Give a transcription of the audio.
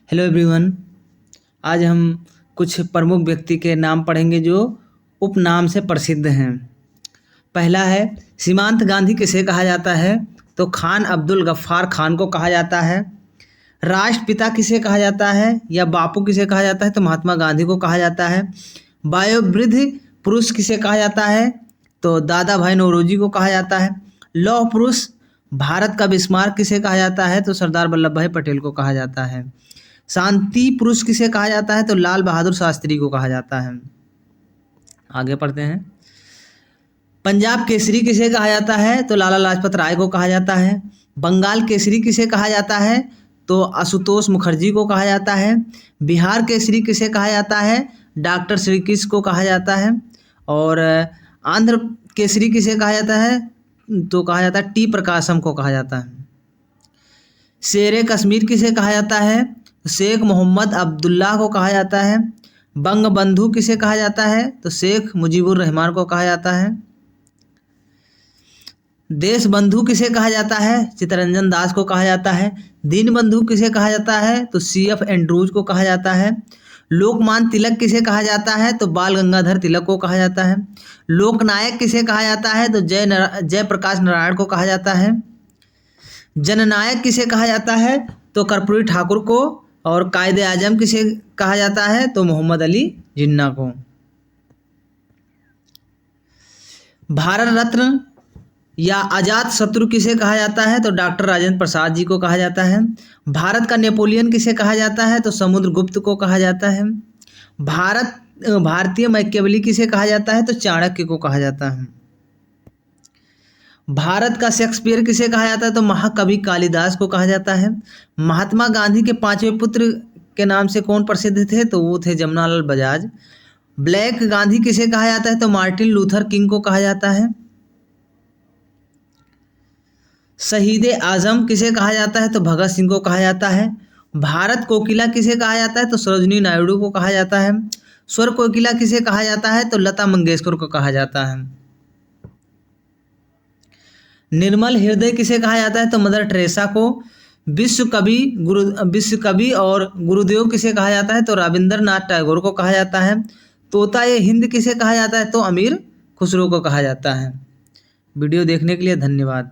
Hello everyone. आज हम कुछ प्रमुख व्यक्ति के नाम पढ़ेंगे जो उपनाम से प्रसिद्ध हैं। पहला है सीमांत गांधी किसे कहा जाता है? तो खान अब्दुल गफ्फार खान को कहा जाता है। राष्ट्रपिता किसे कहा जाता है या बापू किसे कहा जाता है? तो महात्मा गांधी को कहा जाता है। वयोवृद्ध पुरुष किसे कहा जाता है? तो दादा भाई नौरोजी को कहा जाता है। लौह पुरुष भारत का बिस्मार्क किसे कहा जाता है? तो सरदार वल्लभ भाई पटेल को कहा जाता है। शांति पुरुष किसे कहा जाता है? तो लाल बहादुर शास्त्री को कहा जाता है। आगे पढ़ते हैं। पंजाब केसरी किसे कहा जाता है? तो लाला लाजपत राय को कहा जाता है। बंगाल केसरी किसे कहा जाता है? तो आशुतोष मुखर्जी को कहा जाता है। बिहार केसरी किसे कहा जाता है? डॉक्टर श्री कृष्ण को कहा जाता है। और आंध्र केसरी किसे कहा जाता है? तो कहा जाता है टी प्रकाशम को कहा जाता है। शेरे कश्मीर किसे कहा जाता है? शेख मोहम्मद अब्दुल्लाह को कहा जाता है। बंग बंधु किसे कहा जाता है? तो शेख मुजीबुर रहमान को कहा जाता है। देश बंधु किसे कहा जाता है? चित्तरंजन दास को कहा जाता है। दीन बंधु किसे कहा जाता है? तो CF एंड्रूज को कहा जाता है। लोकमान्य तिलक किसे कहा जाता है? तो बाल गंगाधर तिलक को कहा जाता है। लोकनायक किसे कहा जाता है? तो जयप्रकाश नारायण को कहा जाता है। जननायक किसे कहा जाता है? तो कर्पूरी ठाकुर को। और कायदे आजम किसे कहा जाता है? तो मोहम्मद अली जिन्ना को। भारत रत्न या अजात शत्रु किसे कहा जाता है? तो डॉक्टर राजेंद्र प्रसाद जी को कहा जाता है। भारत का नेपोलियन किसे कहा जाता है? तो समुद्रगुप्त को कहा जाता है। भारतीय मैकियावेली किसे कहा जाता है? तो चाणक्य को कहा जाता है। भारत का शेक्सपियर किसे कहा जाता है? तो महाकवि कालिदास को कहा जाता है। महात्मा गांधी के 5वें पुत्र के नाम से कौन प्रसिद्ध थे? तो वो थे जमनालाल बजाज। ब्लैक गांधी किसे कहा जाता है? तो मार्टिन लूथर किंग को कहा जाता है। शहीद आजम किसे कहा जाता है? तो भगत सिंह को कहा जाता है। भारत कोकिला किसे कहा जाता है? तो सरोजिनी नायडू को कहा जाता है। स्वर कोकिला किसे कहा जाता है? तो लता मंगेशकर को कहा जाता है। निर्मल हृदय किसे कहा जाता है? तो मदर टेरेसा को। विश्व कवि और गुरुदेव किसे कहा जाता है? तो रविंद्रनाथ टैगोर को कहा जाता है। तोता ये हिंद किसे कहा जाता है? तो अमीर खुसरो को कहा जाता है। वीडियो देखने के लिए धन्यवाद।